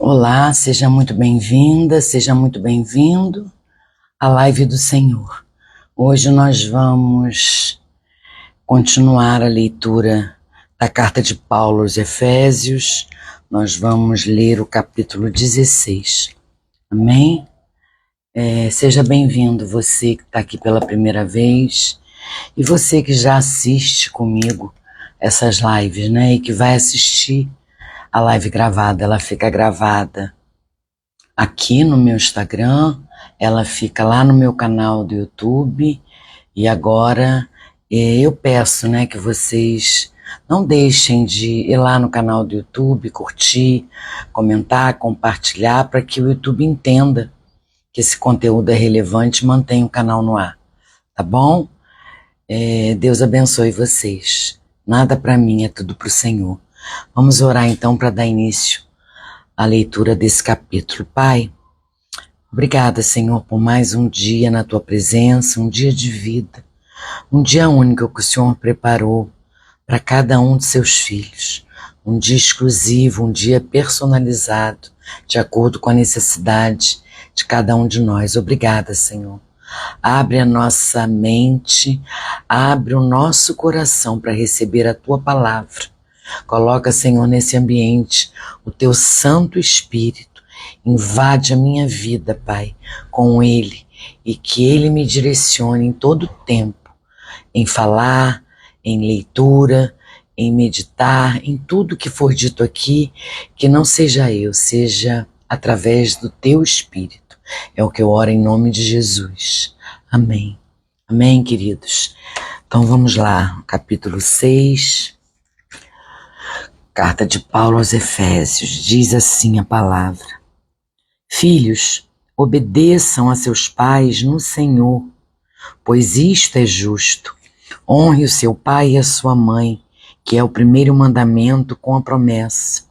Olá, seja muito bem-vinda, seja muito bem-vindo à Live do Senhor. Hoje nós vamos continuar a leitura da carta de Paulo aos Efésios. Nós vamos ler o capítulo 16. Amém? Seja bem-vindo você que está aqui pela primeira vez e você que já assiste comigo essas lives, né? E que vai assistir a live gravada. Ela fica gravada aqui no meu Instagram, ela fica lá no meu canal do YouTube. E agora eu peço, né, que vocês não deixem de ir lá no canal do YouTube, curtir, comentar, compartilhar, para que o YouTube entenda que esse conteúdo é relevante e mantenha o canal no ar, tá bom? Deus abençoe vocês. Nada para mim, é tudo para o Senhor. Vamos orar então para dar início à leitura desse capítulo. Pai, obrigada, Senhor, por mais um dia na Tua presença, um dia de vida, um dia único que o Senhor preparou para cada um de seus filhos, um dia exclusivo, um dia personalizado, de acordo com a necessidade de cada um de nós. Obrigada, Senhor. Abre a nossa mente, abre o nosso coração para receber a Tua palavra. Coloca, Senhor, nesse ambiente o Teu Santo Espírito. Invade a minha vida, Pai, com Ele, e que Ele me direcione em todo o tempo, em falar, em leitura, em meditar, em tudo que for dito aqui, que não seja eu, seja através do Teu Espírito. É o que eu oro em nome de Jesus. Amém. Amém, queridos. Então vamos lá, capítulo 6, carta de Paulo aos Efésios. Diz assim a palavra: Filhos, obedeçam a seus pais no Senhor, pois isto é justo. Honre o seu pai e a sua mãe, que é o primeiro mandamento com a promessa,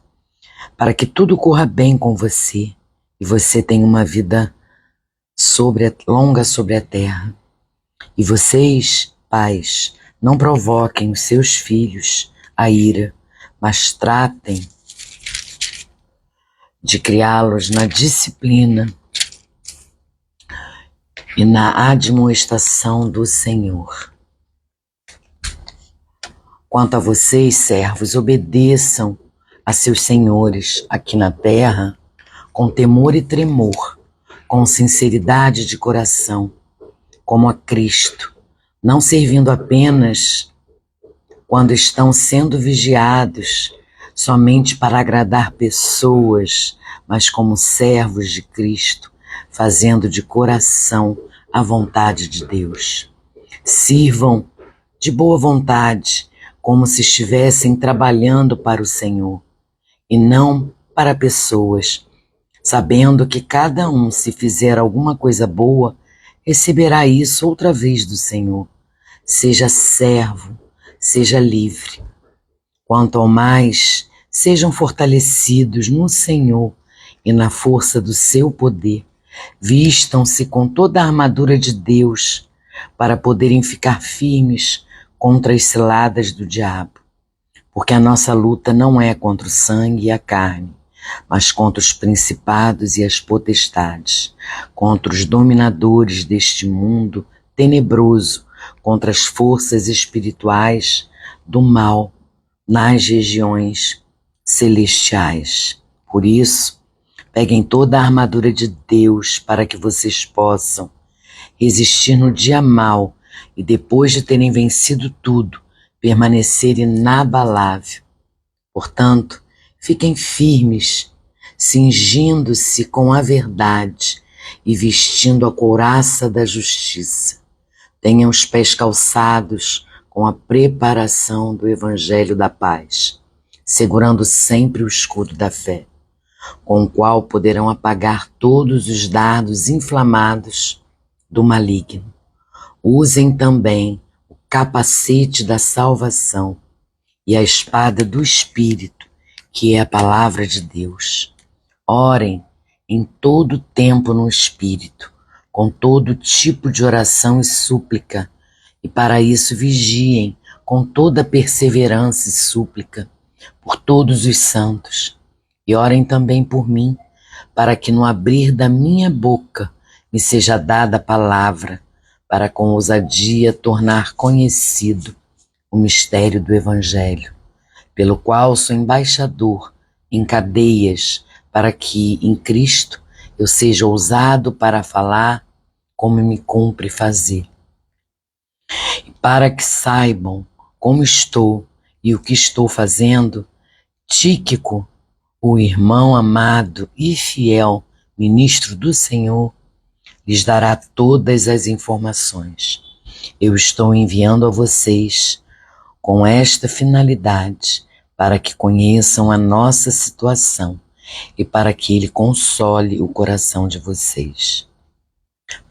para que tudo corra bem com você e você tenha uma vida longa sobre a terra. E vocês, pais, não provoquem os seus filhos a ira, mas tratem de criá-los na disciplina e na admoestação do Senhor. Quanto a vocês, servos, obedeçam a seus senhores aqui na terra com temor e tremor, com sinceridade de coração, como a Cristo, não servindo apenas quando estão sendo vigiados somente para agradar pessoas, mas como servos de Cristo, fazendo de coração a vontade de Deus. Sirvam de boa vontade, como se estivessem trabalhando para o Senhor, e não para pessoas, sabendo que cada um, se fizer alguma coisa boa, receberá isso outra vez do Senhor. Seja servo, seja livre. Quanto ao mais, sejam fortalecidos no Senhor e na força do seu poder. Vistam-se com toda a armadura de Deus para poderem ficar firmes contra as ciladas do diabo. Porque a nossa luta não é contra o sangue e a carne, mas contra os principados e as potestades, contra os dominadores deste mundo tenebroso, contra as forças espirituais do mal nas regiões celestiais. Por isso, peguem toda a armadura de Deus para que vocês possam resistir no dia mau e, depois de terem vencido tudo, permanecer inabalável. Portanto, fiquem firmes, cingindo-se com a verdade e vestindo a couraça da justiça. Tenham os pés calçados com a preparação do Evangelho da paz, segurando sempre o escudo da fé, com o qual poderão apagar todos os dardos inflamados do maligno. Usem também o capacete da salvação e a espada do Espírito, que é a palavra de Deus. Orem em todo tempo no Espírito, com todo tipo de oração e súplica, e para isso vigiem com toda perseverança e súplica por todos os santos. e orem também por mim, para que no abrir da minha boca me seja dada a palavra, para com ousadia tornar conhecido o mistério do Evangelho, pelo qual sou embaixador em cadeias, para que em Cristo eu seja ousado para falar como me cumpre fazer. E para que saibam como estou e o que estou fazendo, Tíquico, o irmão amado e fiel ministro do Senhor, lhes dará todas as informações. Eu estou enviando a vocês com esta finalidade, para que conheçam a nossa situação e para que Ele console o coração de vocês.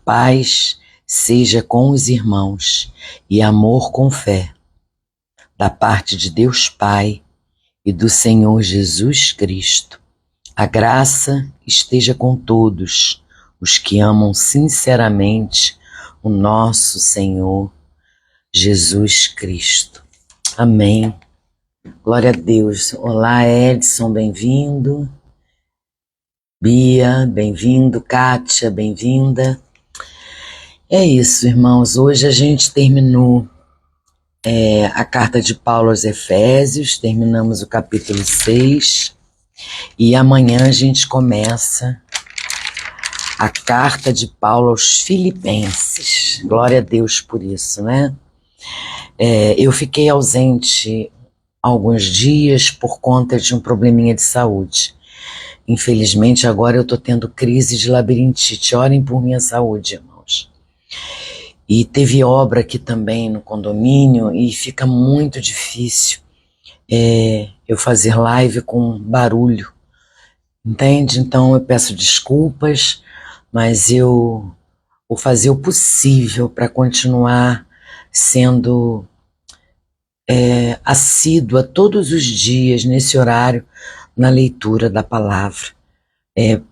Paz seja com os irmãos e amor com fé, da parte de Deus Pai e do Senhor Jesus Cristo. A graça esteja com todos os que amam sinceramente o nosso Senhor Jesus Cristo. Amém. Glória a Deus. Olá, Edson, bem-vindo. Bia, bem-vindo. Kátia, bem-vinda. É isso, irmãos. Hoje a gente terminou a carta de Paulo aos Efésios, terminamos o capítulo 6 e amanhã a gente começa a carta de Paulo aos Filipenses. Glória a Deus por isso, né? Eu fiquei ausente alguns dias por conta de um probleminha de saúde. Infelizmente, agora eu estou tendo crise de labirintite. Orem por minha saúde, irmãos. E teve obra aqui também no condomínio e fica muito difícil eu fazer live com barulho, entende? Então eu peço desculpas, mas eu vou fazer o possível para continuar sendo assídua todos os dias nesse horário na leitura da palavra,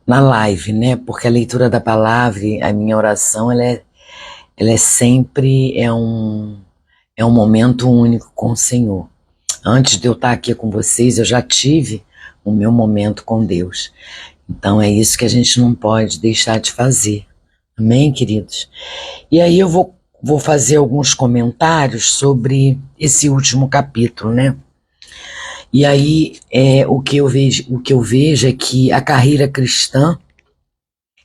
na live, né? Porque a leitura da palavra, a minha oração, ela é sempre um momento único com o Senhor. Antes de eu estar aqui com vocês, eu já tive o meu momento com Deus. Então é isso que a gente não pode deixar de fazer. Amém, queridos? E aí eu vou fazer alguns comentários sobre esse último capítulo, né? E aí o que eu vejo é que a carreira cristã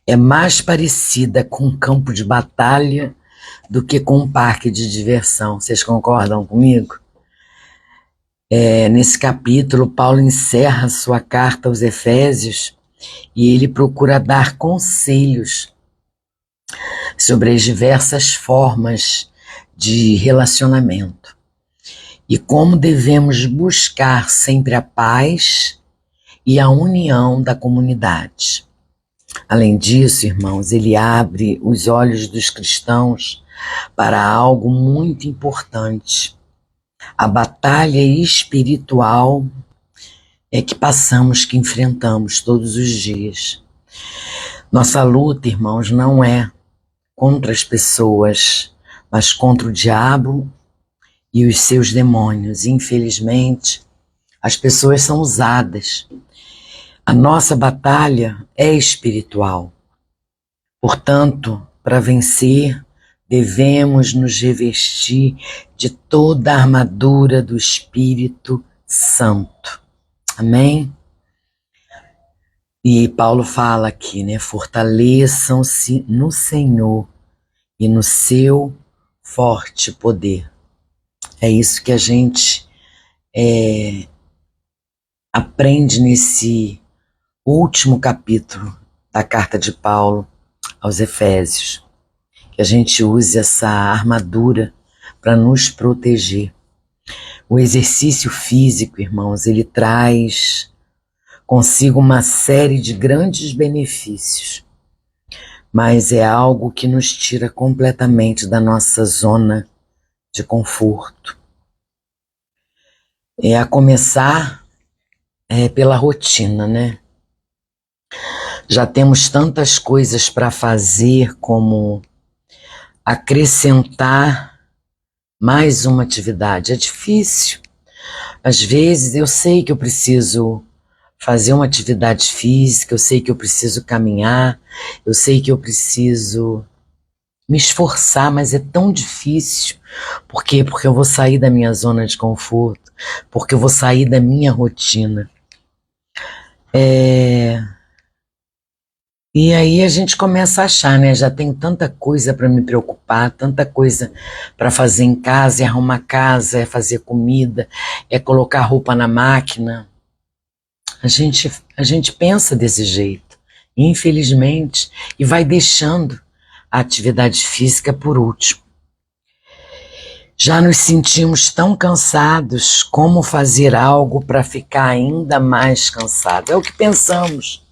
é mais parecida com um campo de batalha do que com um parque de diversão. Vocês concordam comigo? Nesse capítulo, Paulo encerra sua carta aos Efésios e ele procura dar conselhos sobre as diversas formas de relacionamento e como devemos buscar sempre a paz e a união da comunidade. Além disso, irmãos, ele abre os olhos dos cristãos para algo muito importante: a batalha espiritual que passamos, que enfrentamos todos os dias. Nossa luta, irmãos, não é contra as pessoas, mas contra o diabo e os seus demônios. Infelizmente, as pessoas são usadas. A nossa batalha é espiritual. Portanto, para vencer, devemos nos revestir de toda a armadura do Espírito Santo. Amém? E Paulo fala aqui, né? Fortaleçam-se no Senhor e no seu forte poder. É isso que a gente aprende nesse último capítulo da carta de Paulo aos Efésios. Que a gente use essa armadura para nos proteger. O exercício físico, irmãos, ele traz consigo uma série de grandes benefícios, mas é algo que nos tira completamente da nossa zona de conforto. A começar pela rotina, né? Já temos tantas coisas para fazer, como acrescentar mais uma atividade. É difícil. Às vezes eu sei que eu preciso fazer uma atividade física, eu sei que eu preciso caminhar, eu sei que eu preciso me esforçar, mas é tão difícil. Por quê? Porque eu vou sair da minha zona de conforto, porque eu vou sair da minha rotina. E aí a gente começa a achar, né? Já tem tanta coisa para me preocupar, tanta coisa para fazer em casa, é arrumar casa, é fazer comida, é colocar roupa na máquina. A gente pensa desse jeito, infelizmente, e vai deixando a atividade física por último. Já nos sentimos tão cansados, como fazer algo para ficar ainda mais cansado? É o que pensamos.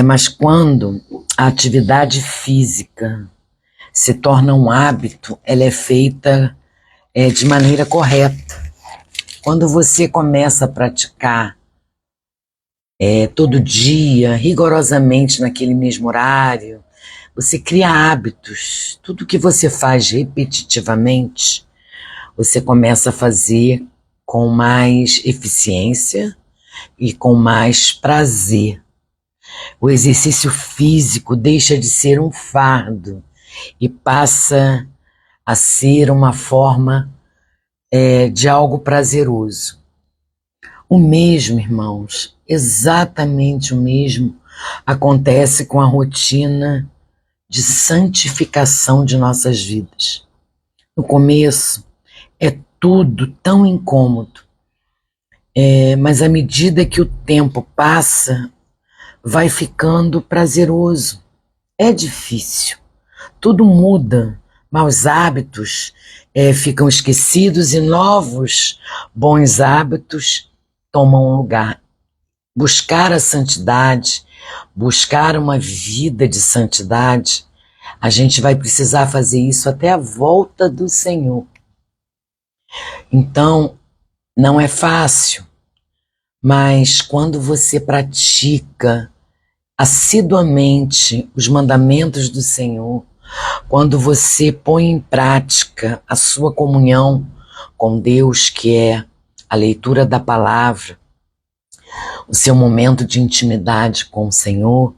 Mas quando a atividade física se torna um hábito, ela é feita de maneira correta. Quando você começa a praticar todo dia, rigorosamente naquele mesmo horário, você cria hábitos. Tudo que você faz repetitivamente, você começa a fazer com mais eficiência e com mais prazer. O exercício físico deixa de ser um fardo e passa a ser uma forma de algo prazeroso. O mesmo, irmãos, exatamente o mesmo acontece com a rotina de santificação de nossas vidas. No começo é tudo tão incômodo, mas à medida que o tempo passa, vai ficando prazeroso. É difícil, tudo muda, maus hábitos ficam esquecidos e novos bons hábitos tomam lugar. Buscar a santidade, buscar uma vida de santidade, a gente vai precisar fazer isso até a volta do Senhor. Então, não é fácil, mas quando você pratica assiduamente os mandamentos do Senhor, quando você põe em prática a sua comunhão com Deus, que é a leitura da palavra, o seu momento de intimidade com o Senhor,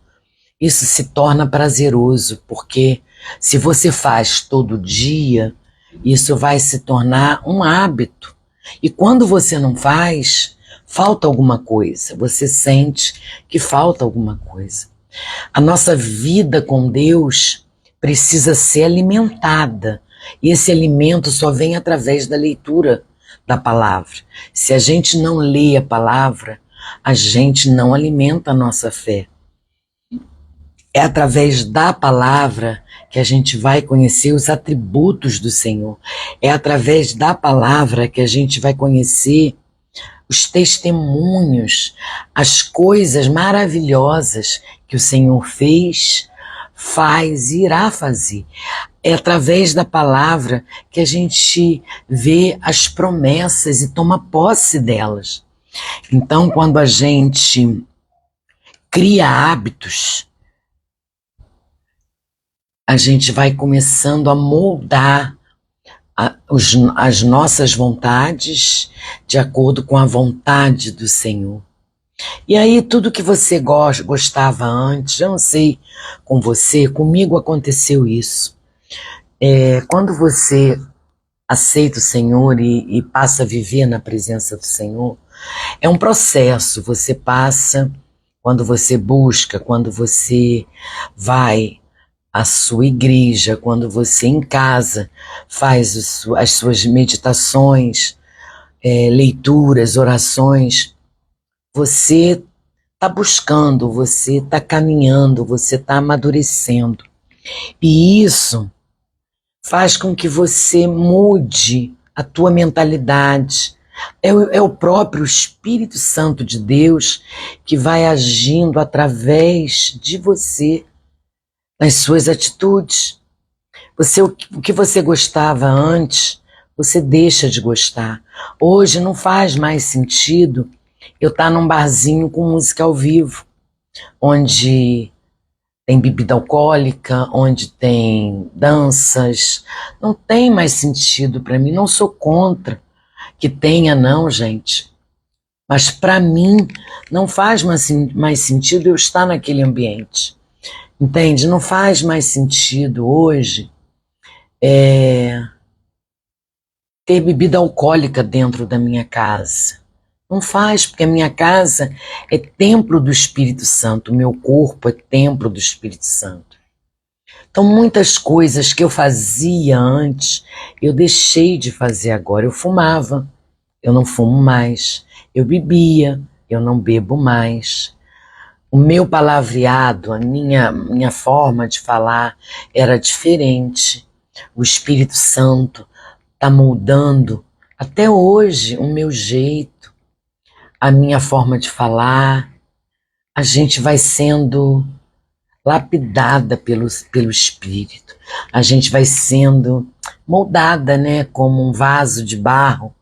isso se torna prazeroso, porque se você faz todo dia, isso vai se tornar um hábito. E quando você não faz, falta alguma coisa, você sente que falta alguma coisa. A nossa vida com Deus precisa ser alimentada, e esse alimento só vem através da leitura da palavra. Se a gente não lê a palavra, a gente não alimenta a nossa fé. É através da palavra que a gente vai conhecer os atributos do Senhor. É através da palavra que a gente vai conhecer os testemunhos, as coisas maravilhosas que o Senhor fez, faz e irá fazer. É através da palavra que a gente vê as promessas e toma posse delas. Então, quando a gente cria hábitos, a gente vai começando a moldar as nossas vontades de acordo com a vontade do Senhor. E aí tudo que você gostava antes, eu não sei com você, comigo aconteceu isso. Quando você aceita o Senhor e passa a viver na presença do Senhor, é um processo, você passa, quando você busca, quando você vai à sua igreja, quando você em casa faz as suas meditações, leituras, orações, você está buscando, você está caminhando, você está amadurecendo. E isso faz com que você mude a tua mentalidade. É o próprio Espírito Santo de Deus que vai agindo através de você nas suas atitudes. O que você gostava antes, você deixa de gostar. Hoje não faz mais sentido eu estar num barzinho com música ao vivo, onde tem bebida alcoólica, onde tem danças. Não tem mais sentido para mim, não sou contra que tenha não, gente. Mas para mim não faz mais sentido eu estar naquele ambiente. Entende? Não faz mais sentido hoje ter bebida alcoólica dentro da minha casa. Não faz, porque a minha casa é templo do Espírito Santo, o meu corpo é templo do Espírito Santo. Então, muitas coisas que eu fazia antes, eu deixei de fazer agora. Eu fumava, eu não fumo mais. Eu bebia, eu não bebo mais. O meu palavreado, a minha forma de falar era diferente. O Espírito Santo está moldando até hoje o meu jeito, a minha forma de falar. A gente vai sendo lapidada pelo Espírito. A gente vai sendo moldada, né, como um vaso de barro.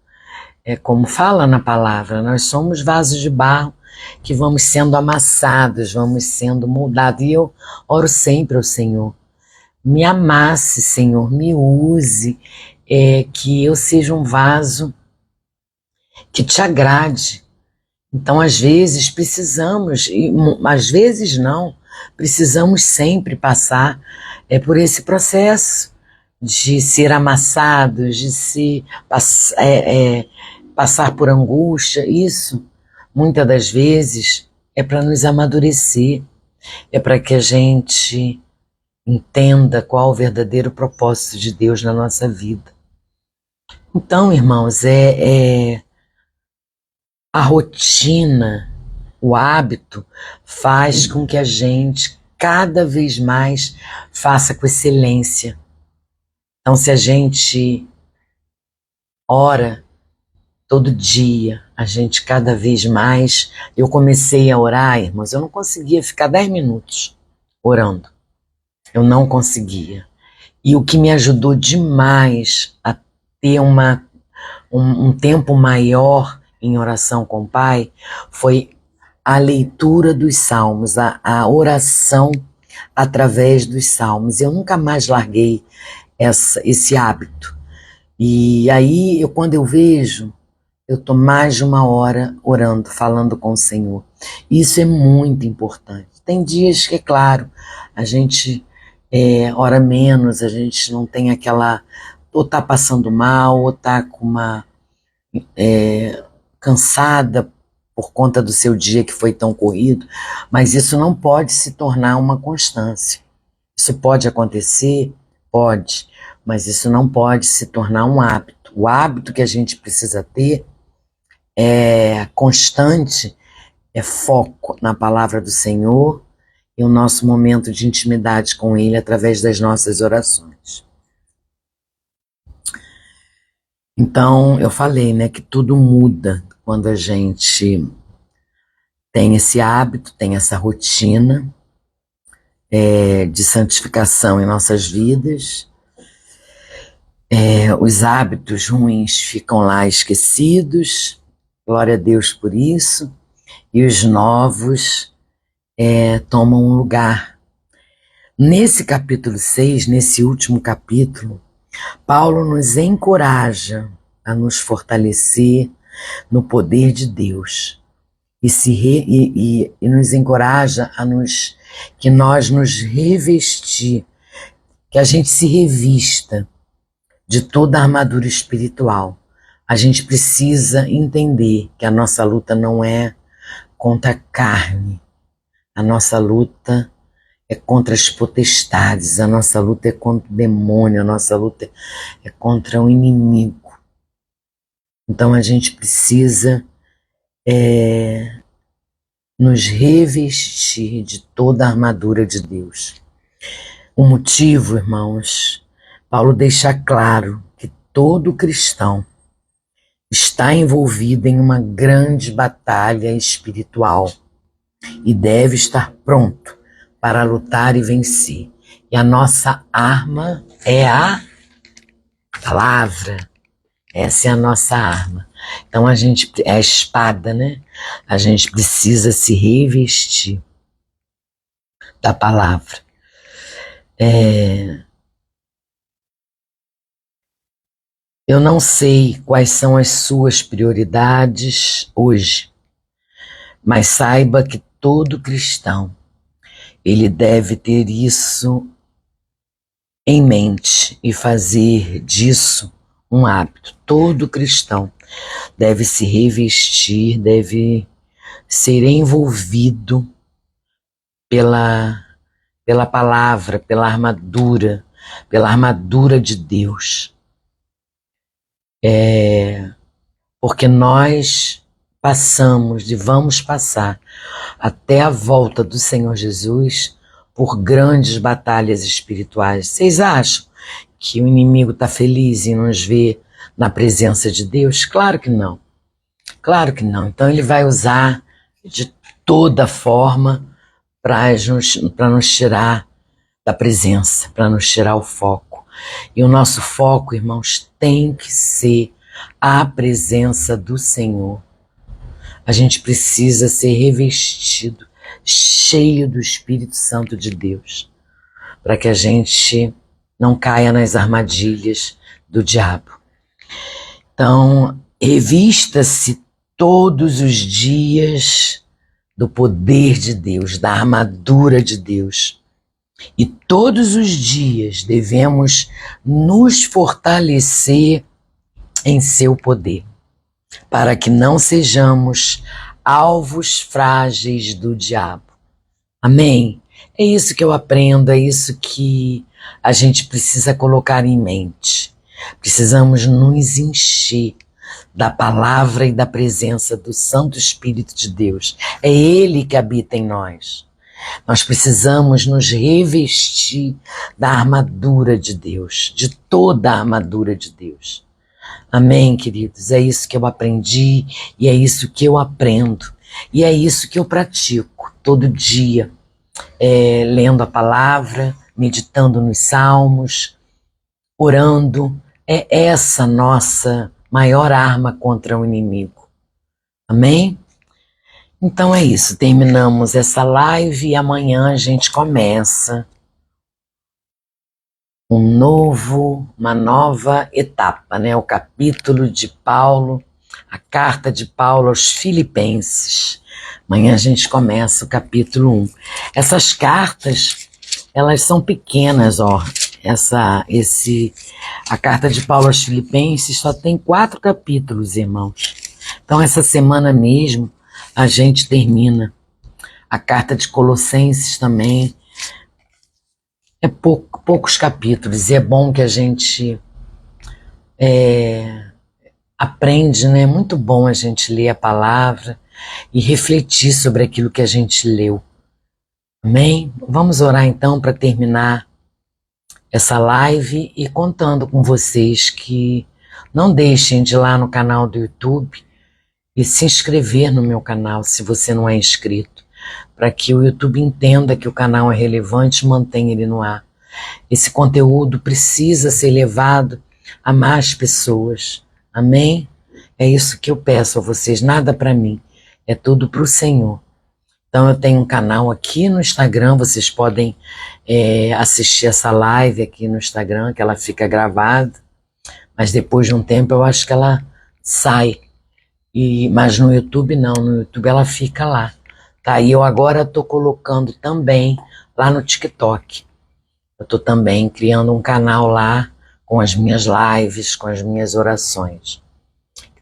É como fala na palavra, nós somos vasos de barro que vamos sendo amassados, vamos sendo moldados. E eu oro sempre ao Senhor, me amasse, Senhor, me use, que eu seja um vaso que te agrade. Então, às vezes, precisamos, e às vezes não, precisamos sempre passar por esse processo de ser amassados, de se passar por angústia. Isso, muitas das vezes, é para nos amadurecer, é para que a gente entenda qual o verdadeiro propósito de Deus na nossa vida. Então, irmãos, a rotina, o hábito, faz com que a gente cada vez mais faça com excelência. Então, se a gente ora todo dia, a gente cada vez mais... Eu comecei a orar, irmãos, eu não conseguia ficar 10 minutos orando. Eu não conseguia. E o que me ajudou demais a ter um tempo maior em oração com o Pai foi a leitura dos salmos, a oração através dos salmos. Eu nunca mais larguei esse hábito. E aí, quando eu vejo, eu estou mais de 1 hora orando, falando com o Senhor. Isso é muito importante. Tem dias que, é claro, a gente ora menos, a gente não tem aquela... ou está passando mal, ou está com cansada por conta do seu dia que foi tão corrido, mas isso não pode se tornar uma constância. Isso pode acontecer? Pode, mas isso não pode se tornar um hábito. O hábito que a gente precisa ter é constante, é foco na palavra do Senhor e o nosso momento de intimidade com Ele através das nossas orações. Então, eu falei, né, que tudo muda quando a gente tem esse hábito, tem essa rotina de santificação em nossas vidas. Os hábitos ruins ficam lá esquecidos, glória a Deus por isso, e os novos tomam um lugar. Nesse capítulo 6, nesse último capítulo, Paulo nos encoraja a nos fortalecer no poder de Deus e nos encoraja que nós nos revestir, que a gente se revista de toda a armadura espiritual. A gente precisa entender que a nossa luta não é contra a carne, a nossa luta é contra as potestades, a nossa luta é contra o demônio, a nossa luta é contra o inimigo. Então a gente precisa nos revestir de toda a armadura de Deus. O motivo, irmãos, Paulo deixa claro que todo cristão está envolvido em uma grande batalha espiritual e deve estar pronto para lutar e vencer. E a nossa arma é a palavra. Essa é a nossa arma. Então é a espada, né? A gente precisa se revestir da palavra. Eu não sei quais são as suas prioridades hoje, Mas saiba que todo cristão, ele deve ter isso em mente e fazer disso um hábito. Todo cristão deve se revestir, deve ser envolvido pela palavra, pela armadura de Deus. Porque nós passamos e vamos passar até a volta do Senhor Jesus por grandes batalhas espirituais. Vocês acham que o inimigo está feliz em nos ver na presença de Deus? Claro que não. Claro que não. Então ele vai usar de toda forma para nos tirar da presença, para nos tirar o foco. E o nosso foco, irmãos, tem que ser a presença do Senhor. A gente precisa ser revestido, cheio do Espírito Santo de Deus, para que a gente não caia nas armadilhas do diabo. Então, revista-se todos os dias do poder de Deus, da armadura de Deus. E todos os dias devemos nos fortalecer em seu poder, para que não sejamos alvos frágeis do diabo. Amém? É isso que eu aprendo, é isso que a gente precisa colocar em mente. Precisamos nos encher da palavra e da presença do Santo Espírito de Deus. É Ele que habita em nós. Nós precisamos nos revestir da armadura de Deus, de toda a armadura de Deus. Amém, queridos? É isso que eu aprendi e é isso que eu aprendo. E é isso que eu pratico todo dia, lendo a palavra, meditando nos salmos, orando. É essa nossa maior arma contra o inimigo. Amém? Então é isso, terminamos essa live e amanhã a gente começa uma nova etapa, né? O capítulo de Paulo, a carta de Paulo aos Filipenses. Amanhã a gente começa o capítulo 1. Essas cartas, elas são pequenas, ó. A carta de Paulo aos Filipenses só tem 4 capítulos, irmãos. Então essa semana mesmo a gente termina. A carta de Colossenses também é poucos capítulos, e é bom que a gente aprende, né? É muito bom a gente ler a palavra e refletir sobre aquilo que a gente leu. Amém? Vamos orar então para terminar essa live e contando com vocês que não deixem de ir lá no canal do YouTube e se inscrever no meu canal se você não é inscrito, para que o YouTube entenda que o canal é relevante e mantenha ele no ar. Esse conteúdo precisa ser levado a mais pessoas. Amém? É isso que eu peço a vocês, nada para mim, é tudo para o Senhor. Então eu tenho um canal aqui no Instagram, vocês podem assistir essa live aqui no Instagram, que ela fica gravada, mas depois de um tempo eu acho que ela sai. Mas no YouTube não, no YouTube ela fica lá. Tá? E eu agora estou colocando também lá no TikTok. Eu estou também criando um canal lá com as minhas lives, com as minhas orações.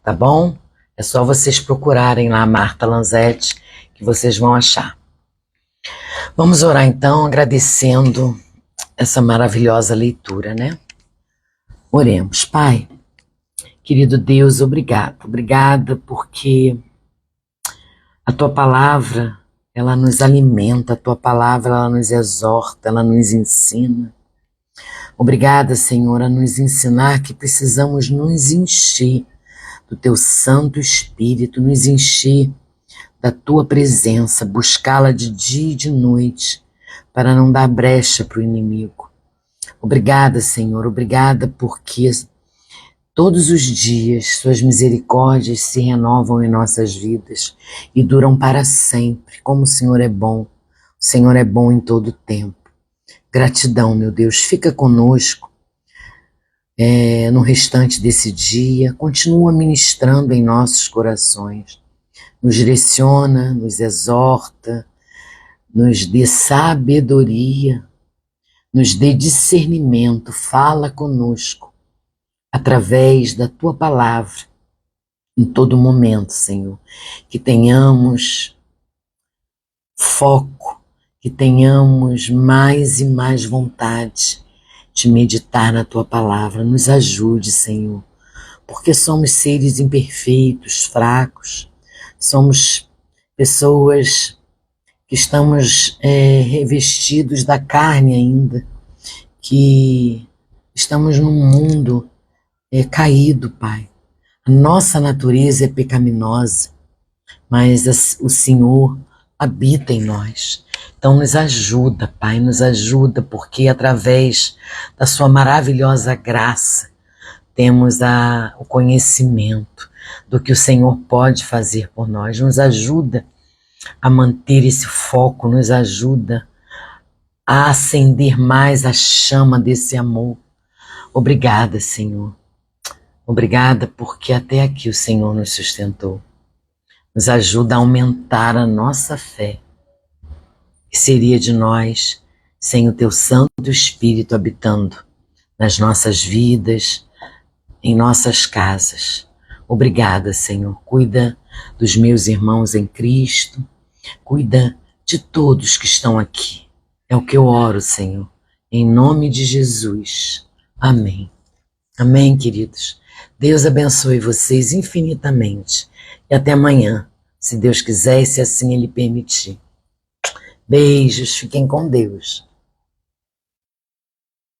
Tá bom? É só vocês procurarem lá Marta Lanzetti que vocês vão achar. Vamos orar então, agradecendo essa maravilhosa leitura, né? Oremos. Pai, querido Deus, obrigado. Obrigada porque a Tua palavra, ela nos alimenta, a Tua palavra, ela nos exorta, ela nos ensina. Obrigada, Senhor, a nos ensinar que precisamos nos encher do Teu Santo Espírito, nos encher da Tua presença, buscá-la de dia e de noite, para não dar brecha para o inimigo. Obrigada, Senhor, obrigada porque todos os dias Suas misericórdias se renovam em nossas vidas e duram para sempre. Como o Senhor é bom, o Senhor é bom em todo o tempo. Gratidão, meu Deus, fica conosco no restante desse dia, continua ministrando em nossos corações. nos direciona, nos exorta, nos dê sabedoria, nos dê discernimento, fala conosco através da Tua palavra em todo momento, Senhor. Que tenhamos foco, que tenhamos mais e mais vontade de meditar na Tua palavra. Nos ajude, Senhor, porque somos seres imperfeitos, fracos, somos pessoas que estamos revestidos da carne ainda, que estamos num mundo caído, Pai. A nossa natureza é pecaminosa, mas o Senhor habita em nós. Então nos ajuda, Pai, nos ajuda, porque através da Sua maravilhosa graça temos o conhecimento do que o Senhor pode fazer por nós. Nos ajuda a manter esse foco, nos ajuda a acender mais a chama desse amor. Obrigada, Senhor. Obrigada porque até aqui o Senhor nos sustentou. Nos ajuda a aumentar a nossa fé. Que seria de nós sem o Teu Santo Espírito habitando nas nossas vidas, em nossas casas. Obrigada, Senhor. Cuida dos meus irmãos em Cristo. Cuida de todos que estão aqui. É o que eu oro, Senhor. Em nome de Jesus. Amém. Amém, queridos. Deus abençoe vocês infinitamente. E até amanhã, se Deus quiser e se assim Ele permitir. Beijos, fiquem com Deus.